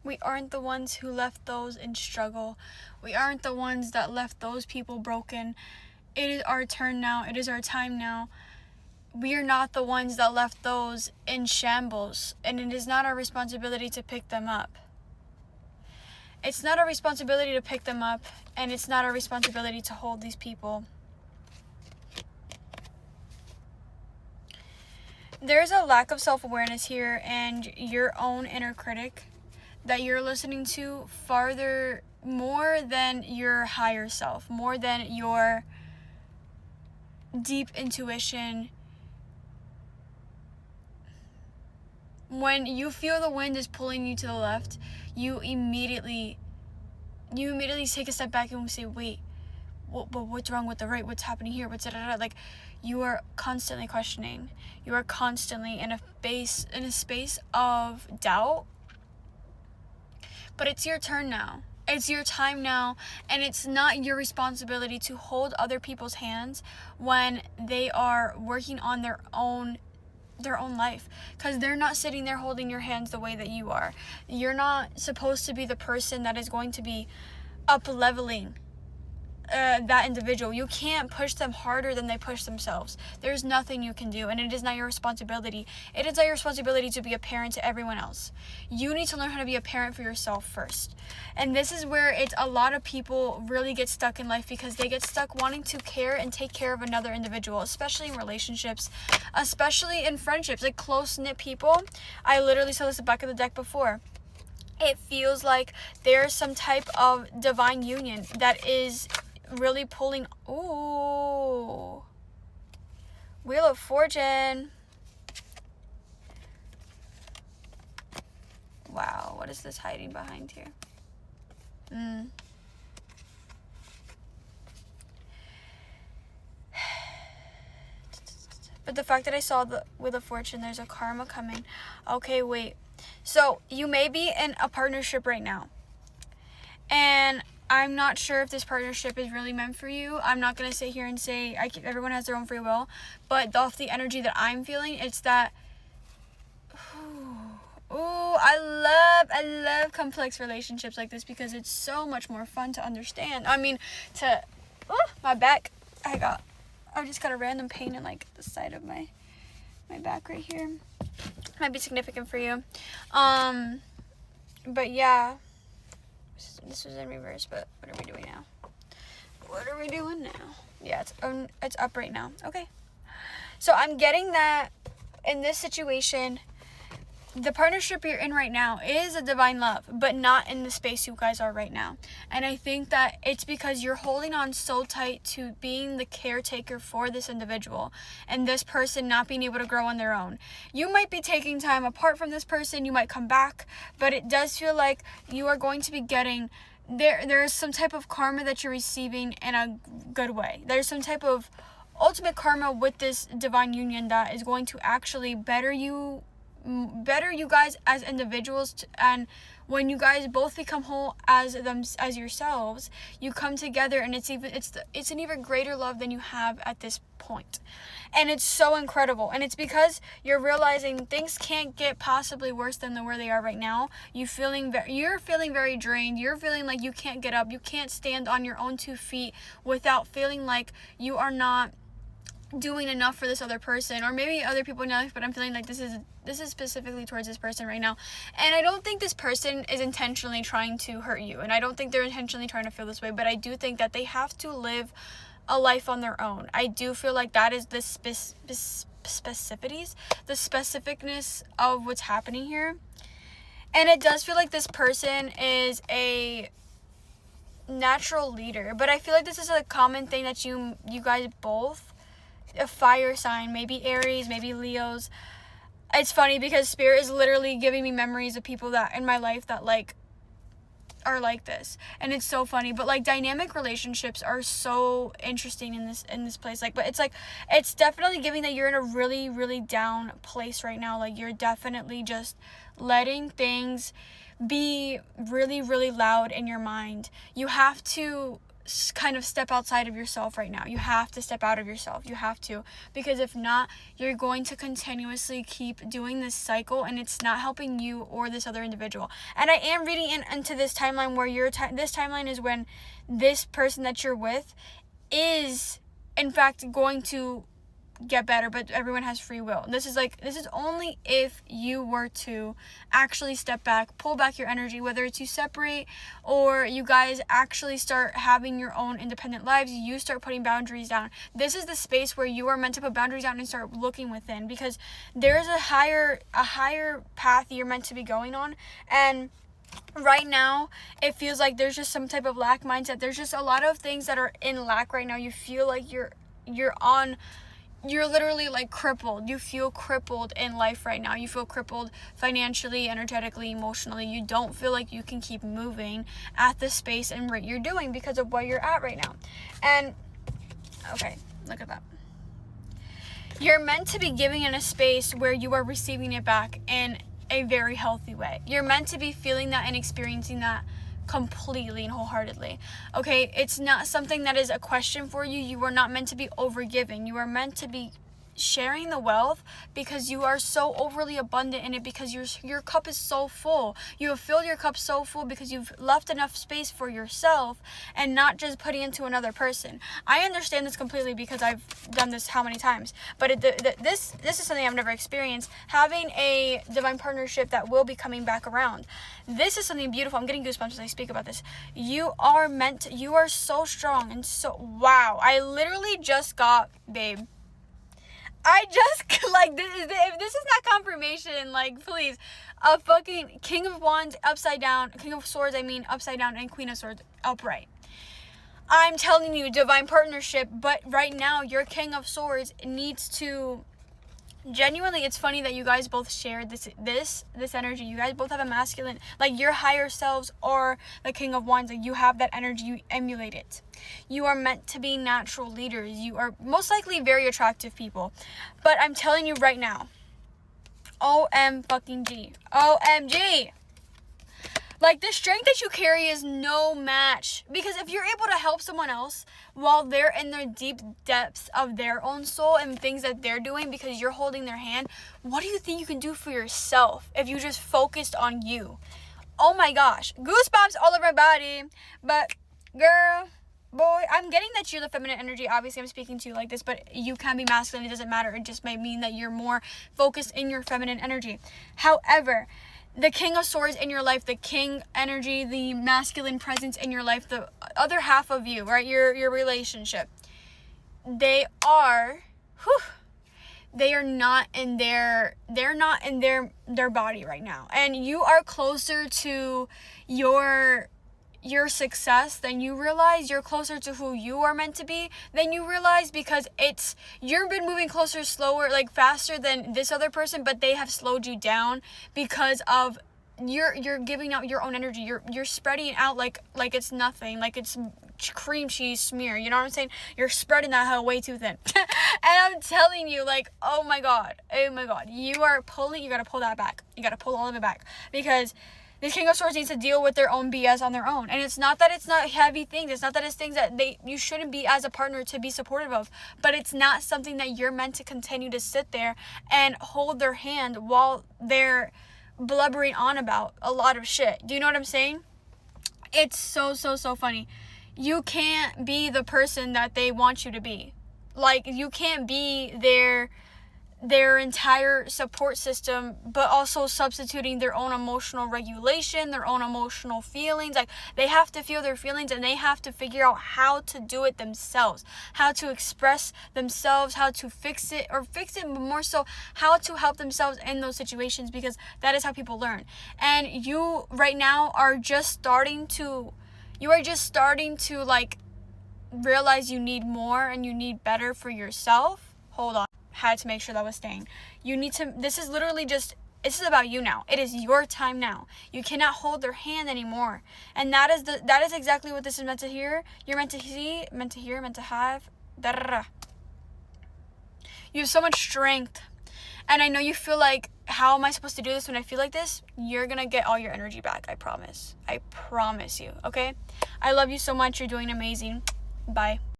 We aren't the ones who left those in struggle. We aren't the ones that left those people broken. It is our turn now. It is our time now. We are not the ones that left those in shambles, and it is not our responsibility to pick them up. It's not our responsibility to pick them up, and it's not our responsibility to hold these people. There's a lack of self-awareness here, and your own inner critic that you're listening to farther, more than your higher self, more than your deep intuition. When you feel the wind is pulling you to the left, you immediately take a step back and say, wait, but what's wrong with the right? What's happening here? What's da-da-da? Like, you are constantly questioning. You are constantly in a space of doubt. But it's your turn now. It's your time now, and it's not your responsibility to hold other people's hands when they are working on their own life, because they're not sitting there holding your hands the way that you are. You're not supposed to be the person that is going to be up-leveling that individual. You can't push them harder than they push themselves. There's nothing you can do, and it is not your responsibility. It is not your responsibility to be a parent to everyone else. You need to learn how to be a parent for yourself first. And this is where a lot of people really get stuck in life, because they get stuck wanting to care and take care of another individual, especially in relationships, especially in friendships, like close-knit people. I literally saw this at the back of the deck before. It feels like there's some type of divine union that is really pulling. Ooh, Wheel of Fortune. Wow, what is this hiding behind here? But the fact that I saw the Wheel of Fortune, there's a karma coming. Okay, wait. So you may be in a partnership right now, and I'm not sure if this partnership is really meant for you. I'm not going to sit here and say everyone has their own free will, but off the energy that I'm feeling, it's that, I love complex relationships like this, because it's so much more fun to understand. I mean, my back, I just got a random pain in like the side of my back right here. Might be significant for you. But yeah. This was in reverse, but what are we doing now? Yeah, it's up right now. Okay. So I'm getting that in this situation, the partnership you're in right now is a divine love, but not in the space you guys are right now. And I think that it's because you're holding on so tight to being the caretaker for this individual, and this person not being able to grow on their own. You might be taking time apart from this person, you might come back, but it does feel like you are going to be getting, there's some type of karma that you're receiving in a good way. There's some type of ultimate karma with this divine union that is going to actually better you guys as individuals, and when you guys both become whole as yourselves, you come together, and it's an even greater love than you have at this point. And it's so incredible, and it's because you're realizing things can't get possibly worse than where they are right now. You're feeling very drained. You're feeling like you can't get up, you can't stand on your own 2 feet without feeling like you are not doing enough for this other person, or maybe other people in your life, but I'm feeling like this is specifically towards this person right now. And I don't think this person is intentionally trying to hurt you, and I don't think they're intentionally trying to feel this way, but I do think that they have to live a life on their own. I do feel like that is the specificness of what's happening here. And it does feel like this person is a natural leader, but I feel like this is a common thing that you guys both, a fire sign, maybe Aries, maybe Leos. It's funny because Spirit is literally giving me memories of people that in my life that like are like this, and it's so funny. But like, dynamic relationships are so interesting in this place. Like, but it's definitely giving that you're in a really, really down place right now. Like, you're definitely just letting things be really, really loud in your mind. You have to kind of step outside of yourself right now. You have to step out of yourself. You have to, because if not, you're going to continuously keep doing this cycle, and it's not helping you or this other individual. And I am reading into this timeline where this timeline is when this person that you're with is in fact going to get better, but everyone has free will. This is only if you were to actually step back, pull back your energy, whether it's you separate or you guys actually start having your own independent lives, you start putting boundaries down. This is the space where you are meant to put boundaries down and start looking within, because there's a higher path you're meant to be going on. And right now it feels like there's just some type of lack mindset. There's just a lot of things that are in lack right now. You feel like you're literally like crippled. You feel crippled in life right now. You feel crippled financially, energetically, emotionally. You don't feel like you can keep moving at the space and rate you're doing because of where you're at right now. And okay, look at that. You're meant to be giving in a space where you are receiving it back in a very healthy way. You're meant to be feeling that and experiencing that completely and wholeheartedly. Okay, it's not something that is a question for you. You are not meant to be overgiving. You are meant to be sharing the wealth because you are so overly abundant in it, because your cup is so full. You have filled your cup so full because you've left enough space for yourself and not just putting into another person. I understand this completely because I've done this how many times, but this is something I've never experienced, having a divine partnership that will be coming back around. This is something beautiful. I'm getting goosebumps as I speak about this. You are so strong and so, wow. I literally just got, babe, I just, like, if this is not confirmation, like, please, a fucking King of Wands upside down, King of Swords, upside down, and Queen of Swords upright. I'm telling you, divine partnership, but right now, your King of Swords needs to, genuinely, it's funny that you guys both share this energy. You guys both have a masculine, like, your higher selves are the King of Wands, like, you have that energy, you emulate it. You are meant to be natural leaders. You are most likely very attractive people. But I'm telling you right now, OMG. Like, the strength that you carry is no match. Because if you're able to help someone else while they're in their deep depths of their own soul and things that they're doing because you're holding their hand, what do you think you can do for yourself if you just focused on you? Oh my gosh. Goosebumps all over my body. But, girl, boy, I'm getting that you're the feminine energy. Obviously, I'm speaking to you like this, but you can be masculine. It doesn't matter. It just may mean that you're more focused in your feminine energy. However, the King of Swords in your life, the King energy, the masculine presence in your life, the other half of you, right? Your relationship. They are not in their body right now. And you are closer to your success than you realize. You're closer to who you are meant to be than you realize, because you've been moving closer, slower, like faster than this other person, but they have slowed you down because of you're giving out your own energy. You're spreading it out like it's nothing, like it's cream cheese smear, you know what I'm saying? You're spreading that hell way too thin. And I'm telling you, like, oh my god, you gotta pull that back. You gotta pull all of it back, because the King of Swords needs to deal with their own BS on their own. And it's not that it's not heavy things. It's not that it's things that you shouldn't be as a partner to be supportive of. But it's not something that you're meant to continue to sit there and hold their hand while they're blubbering on about a lot of shit. Do you know what I'm saying? It's so funny. You can't be the person that they want you to be. Like, you can't be their entire support system, but also substituting their own emotional regulation, their own emotional feelings. Like, they have to feel their feelings, and they have to figure out how to do it themselves, how to express themselves, how to fix it, but more so how to help themselves in those situations, because that is how people learn. And you right now are just starting to like realize you need more and you need better for yourself. Hold on. Had to make sure that was staying. This is about you now. It is your time now. You cannot hold their hand anymore. And that is exactly what this is meant to hear. You're meant to see, meant to hear, meant to have. You have so much strength. And I know you feel like, how am I supposed to do this when I feel like this? You're gonna get all your energy back. I promise. I promise you, okay? I love you so much. You're doing amazing. Bye.